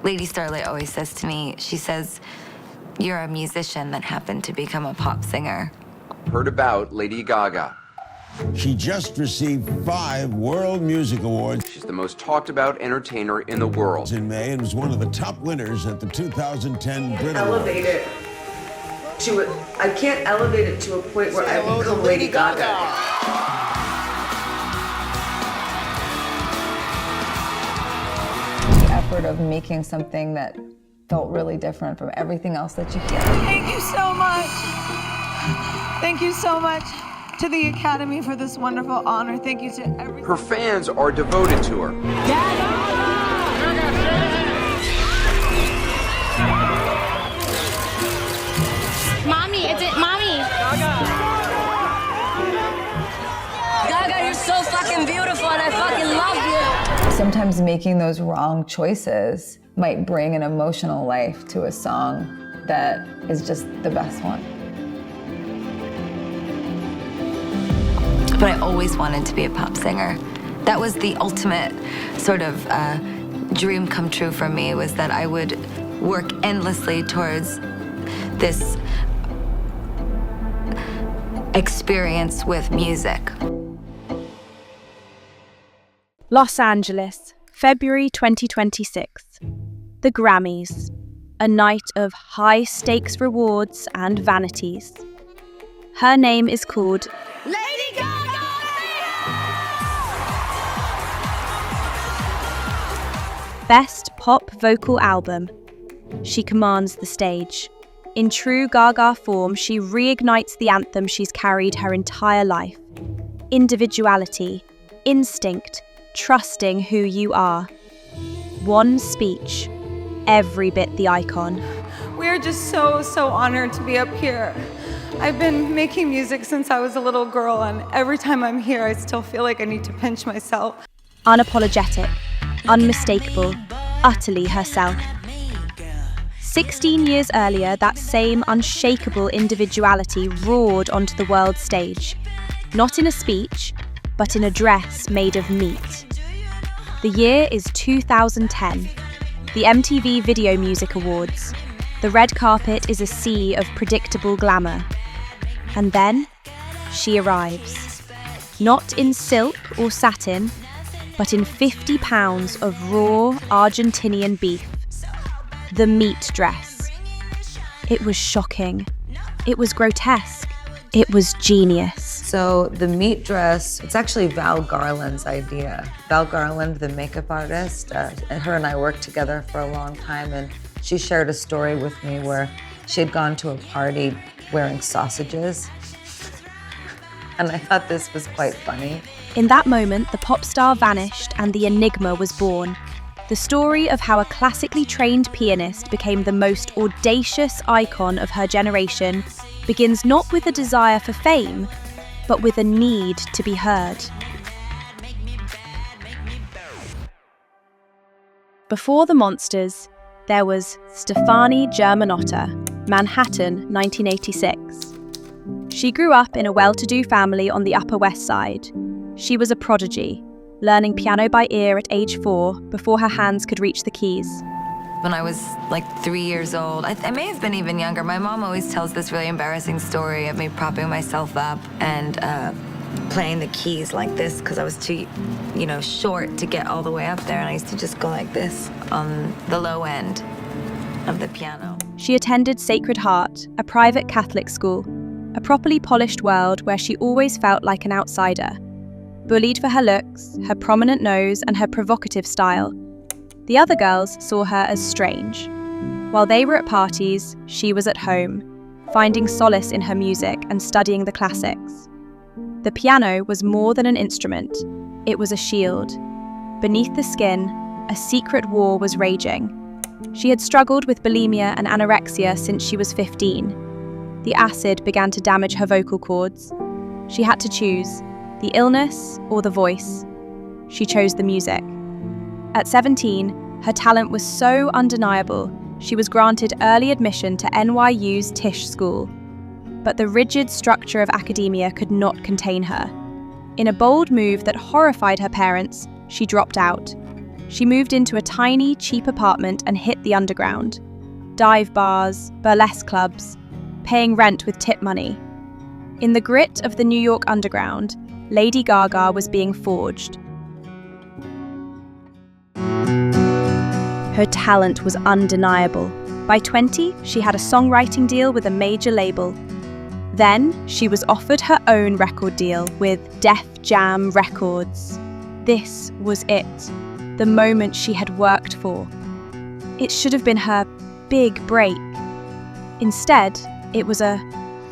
Lady Starlight always says to me, she says, "You're a musician that happened to become a pop singer." Heard about Lady Gaga. She just received 5 World Music Awards. She's the most talked about entertainer in the world. In May, and was one of the top winners at the 2010 Brit Elevate Awards. it to I can't elevate it to a point where I become Lady Gaga. The effort of making something that felt really different from everything else that you hear. Thank you so much. Thank you so much to the Academy for this wonderful honor. Thank you to every. Her fans are devoted to her. Mommy, is it mommy? Gaga, you're so fucking beautiful and I fucking love you. Sometimes making those wrong choices might bring an emotional life to a song that is just the best one. But I always wanted to be a pop singer. That was the ultimate sort of dream come true for me, was that I would work endlessly towards this experience with music. Los Angeles, February 2026. The Grammys, a night of high-stakes rewards and vanities. Her name is called Lady Gaga! Best Pop Vocal Album. She commands the stage. In true Gaga form, she reignites the anthem she's carried her entire life. Individuality, instinct, trusting who you are. One speech, every bit the icon. We're just so honored to be up here. I've been making music since I was a little girl, and every time I'm here, I still feel like I need to pinch myself. Unapologetic, unmistakable, utterly herself. 16 years earlier, that same unshakable individuality roared onto the world stage. Not in a speech, but in a dress made of meat. The year is 2010, the MTV Video Music Awards. The red carpet is a sea of predictable glamour. And then, she arrives. Not in silk or satin, but in 50 pounds of raw Argentinian beef. The meat dress. It was shocking. It was grotesque. It was genius. So the meat dress, it's actually Val Garland's idea. Val Garland, the makeup artist, and her and I worked together for a long time, and she shared a story with me where she had gone to a party wearing sausages. And I thought this was quite funny. In that moment, the pop star vanished and the enigma was born. The story of how a classically trained pianist became the most audacious icon of her generation begins not with a desire for fame, but with a need to be heard. Before the Monsters, there was Stefani Germanotta, Manhattan, 1986. She grew up in a well-to-do family on the Upper West Side. She was a prodigy, learning piano by ear at age 4 before her hands could reach the keys. When I was like 3 years old, I may have been even younger. My mom always tells this really embarrassing story of me propping myself up and playing the keys like this because I was too, short to get all the way up there. And I used to just go like this on the low end of the piano. She attended Sacred Heart, a private Catholic school, a properly polished world where she always felt like an outsider. Bullied for her looks, her prominent nose, and her provocative style. The other girls saw her as strange. While they were at parties, she was at home, finding solace in her music and studying the classics. The piano was more than an instrument, it was a shield. Beneath the skin, a secret war was raging. She had struggled with bulimia and anorexia since she was 15. The acid began to damage her vocal cords. She had to choose, the illness or the voice. She chose the music. At 17, her talent was so undeniable, she was granted early admission to NYU's Tisch School. But the rigid structure of academia could not contain her. In a bold move that horrified her parents, she dropped out. she moved into a tiny, cheap apartment and hit the underground. Dive bars, burlesque clubs, paying rent with tip money. In the grit of the New York underground, Lady Gaga was being forged. Her talent was undeniable. By 20, she had a songwriting deal with a major label. Then, she was offered her own record deal with Def Jam Records. This was it, the moment she had worked for. It should have been her big break. Instead, it was a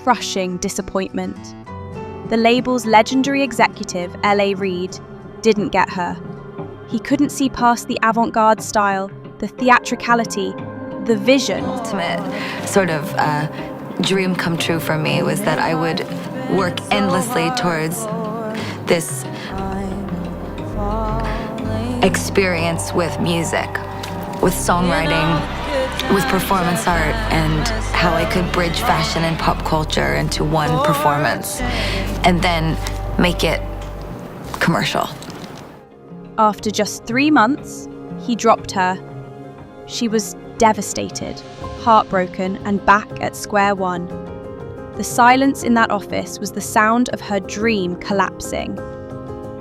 crushing disappointment. The label's legendary executive, L.A. Reid, didn't get her. He couldn't see past the avant-garde style, the theatricality, the vision. Ultimate sort of dream come true for me was that I would work endlessly towards this experience with music, with songwriting, with performance art, and how I could bridge fashion and pop culture into one performance and then make it commercial. After just 3 months, he dropped her. She was devastated, heartbroken, and back at square one. The silence in that office was the sound of her dream collapsing.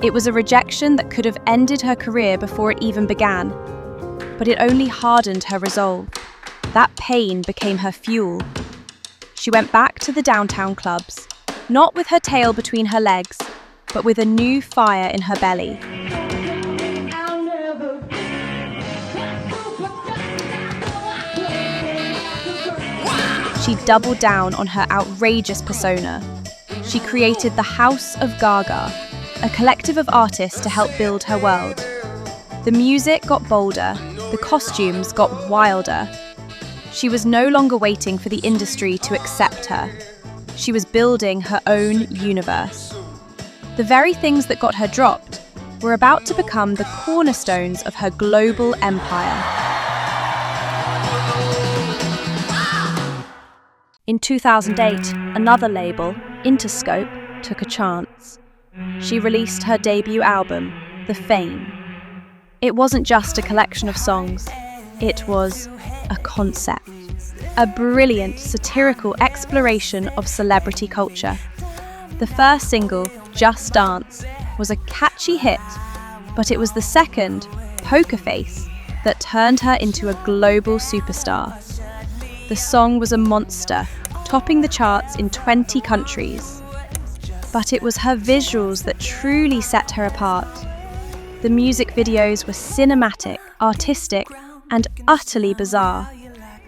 It was a rejection that could have ended her career before it even began, but it only hardened her resolve. That pain became her fuel. She went back to the downtown clubs, not with her tail between her legs, but with a new fire in her belly. She doubled down on her outrageous persona. She created the House of Gaga, a collective of artists to help build her world. The music got bolder, the costumes got wilder. She was no longer waiting for the industry to accept her. She was building her own universe. The very things that got her dropped were about to become the cornerstones of her global empire. In 2008, another label, Interscope, took a chance. She released her debut album, The Fame. It wasn't just a collection of songs, it was a concept. A brilliant satirical exploration of celebrity culture. The first single, Just Dance, was a catchy hit, but it was the second, Poker Face, that turned her into a global superstar. The song was a monster, topping the charts in 20 countries. But it was her visuals that truly set her apart. The music videos were cinematic, artistic, and utterly bizarre.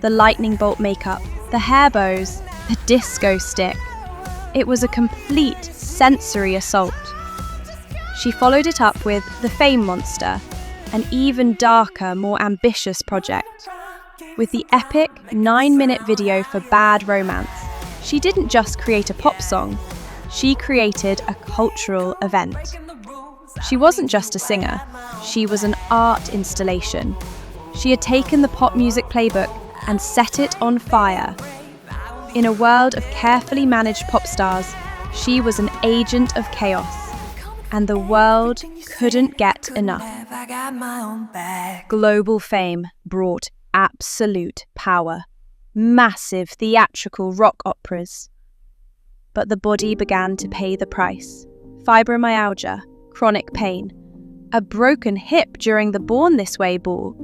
The lightning bolt makeup, the hair bows, the disco stick. It was a complete sensory assault. She followed it up with The Fame Monster, an even darker, more ambitious project. With the epic 9-minute video for Bad Romance, she didn't just create a pop song, she created a cultural event. She wasn't just a singer, she was an art installation. She had taken the pop music playbook and set it on fire. In a world of carefully managed pop stars, she was an agent of chaos, and the world couldn't get enough. Global fame brought absolute power, massive theatrical rock operas. But the body began to pay the price. Fibromyalgia, chronic pain, a broken hip during the Born This Way ball.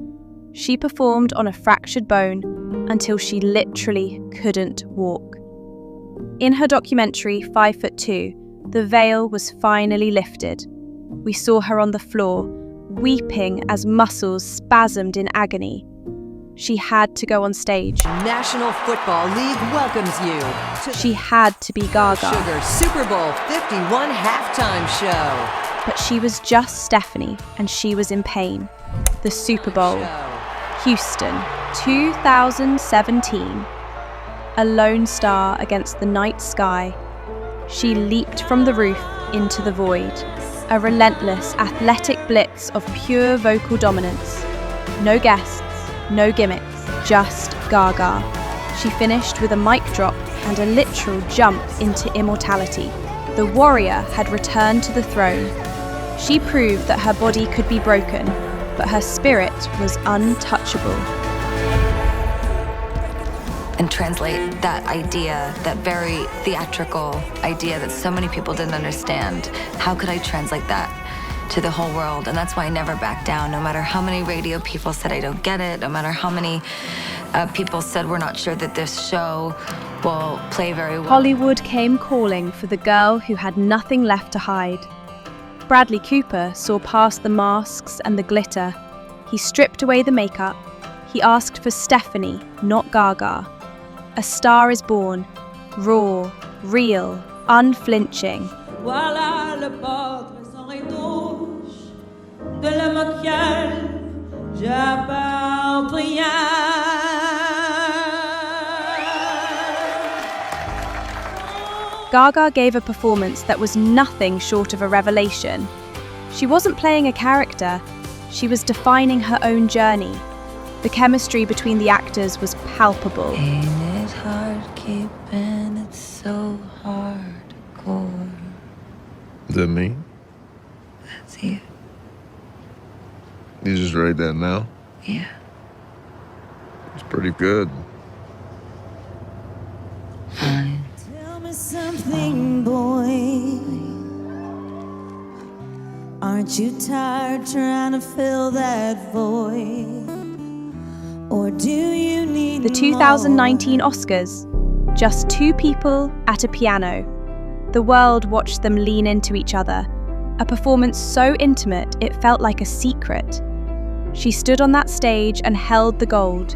She performed on a fractured bone until she literally couldn't walk. In her documentary, 5'2", the veil was finally lifted. We saw her on the floor, weeping as muscles spasmed in agony. She had to go on stage. National Football League welcomes you to She had to be Gaga. Sugar Super Bowl 51 halftime show. But she was just Stefani, and she was in pain. The Super Bowl. Houston, 2017. A lone star against the night sky. She leaped from the roof into the void. A relentless, athletic blitz of pure vocal dominance. No guests, no gimmicks, just Gaga. She finished with a mic drop and a literal jump into immortality. The warrior had returned to the throne. She proved that her body could be broken, but her spirit was untouchable. And translate that idea, that very theatrical idea that so many people didn't understand. How could I translate that to the whole world? And that's why I never back down, no matter how many radio people said I don't get it, no matter how many people said we're not sure that this show will play very well. Hollywood came calling for the girl who had nothing left to hide. Bradley Cooper saw past the masks and the glitter. He stripped away the makeup. He asked for Stefani, not Gaga. A star is born, raw, real, unflinching. Voilà le portrait sans retouche de l'homme auquel j'appartiens. Gaga gave a performance that was nothing short of a revelation. She wasn't playing a character, she was defining her own journey. The chemistry between the actors was palpable. Ain't it hard keeping it so hardcore? Is that me? That's you. You just write that now? Yeah. It's pretty good. Fine. Tell me something, boy. Aren't you tired trying to fill that void? Or do you need The 2019 Oscars. Just two people at a piano. The world watched them lean into each other. A performance so intimate it felt like a secret. She stood on that stage and held the gold.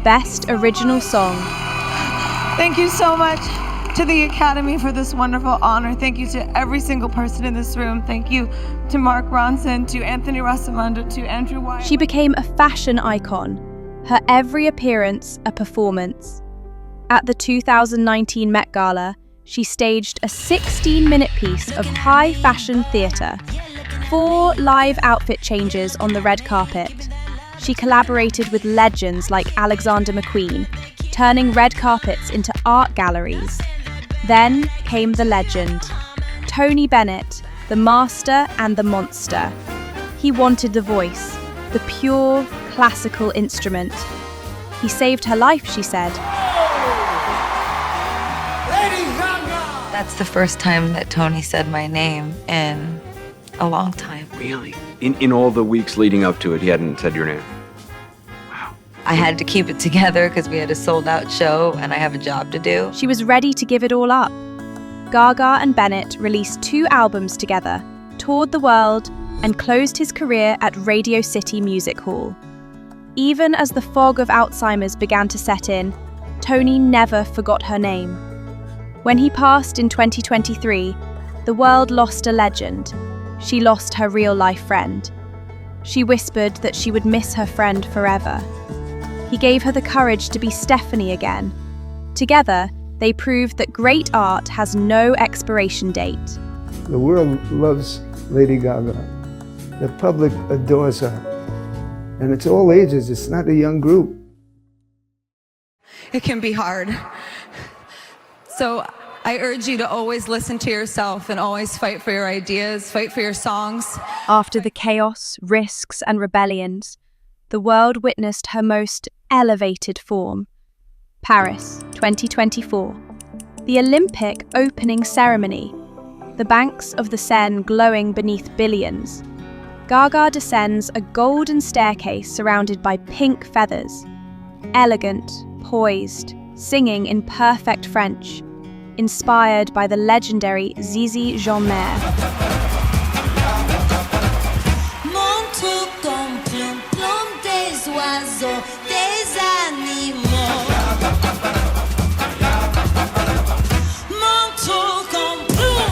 Best Original Song. Thank you so much to the Academy for this wonderful honor. Thank you to every single person in this room. Thank you to Mark Ronson, to Anthony Rosamondo, to Andrew White. She became a fashion icon. Her every appearance a performance. At the 2019 Met Gala, she staged a 16-minute piece of high fashion theatre. 4 live outfit changes on the red carpet. She collaborated with legends like Alexander McQueen, turning red carpets into art galleries. Then came the legend, Tony Bennett, the master and the monster. He wanted the voice, the pure, classical instrument. He saved her life, she said. Lady Gaga! That's the first time that Tony said my name in a long time. Really? In all the weeks leading up to it, he hadn't said your name? I had to keep it together because we had a sold-out show and I have a job to do. She was ready to give it all up. Gaga and Bennett released 2 albums together, toured the world, and closed his career at Radio City Music Hall. Even as the fog of Alzheimer's began to set in, Tony never forgot her name. When he passed in 2023, the world lost a legend. She lost her real-life friend. She whispered that she would miss her friend forever. He gave her the courage to be Stefani again. Together, they proved that great art has no expiration date. The world loves Lady Gaga. The public adores her. And it's all ages, it's not a young group. It can be hard. So I urge you to always listen to yourself and always fight for your ideas, fight for your songs. After the chaos, risks, and rebellions, the world witnessed her most elevated form. Paris, 2024. The Olympic opening ceremony. The banks of the Seine glowing beneath billions. Gaga descends a golden staircase surrounded by pink feathers. Elegant, poised, singing in perfect French. Inspired by the legendary Zizi Jeanmaire. Montre ton plomb, plomb des oiseaux, des animaux. Montre ton plomb.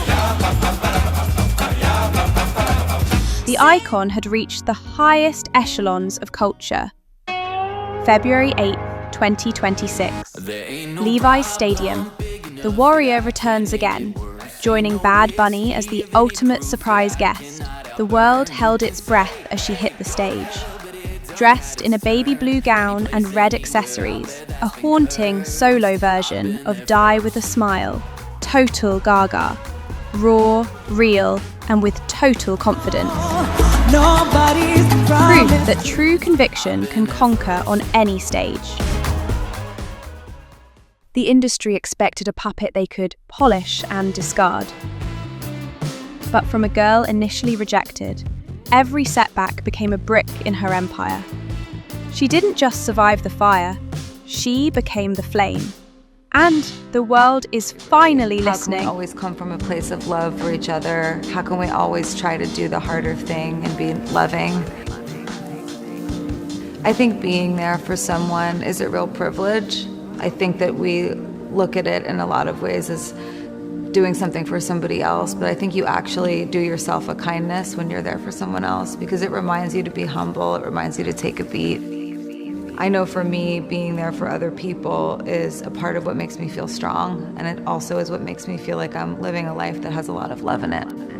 The icon had reached the highest echelons of culture. February 8, 2026. Levi's Stadium. The Warrior returns again, joining Bad Bunny as the ultimate surprise guest. The world held its breath as she hit the stage. Dressed in a baby blue gown and red accessories, a haunting solo version of Die With a Smile. Total Gaga. Raw, real, and with total confidence. Nobody's Proof that true conviction can conquer on any stage. The industry expected a puppet they could polish and discard. But from a girl initially rejected, every setback became a brick in her empire. She didn't just survive the fire, she became the flame. And the world is finally listening. How can we always come from a place of love for each other? How can we always try to do the harder thing and be loving? I think being there for someone is a real privilege. I think that we look at it in a lot of ways as doing something for somebody else, but I think you actually do yourself a kindness when you're there for someone else because it reminds you to be humble, it reminds you to take a beat. I know for me, being there for other people is a part of what makes me feel strong, and it also is what makes me feel like I'm living a life that has a lot of love in it.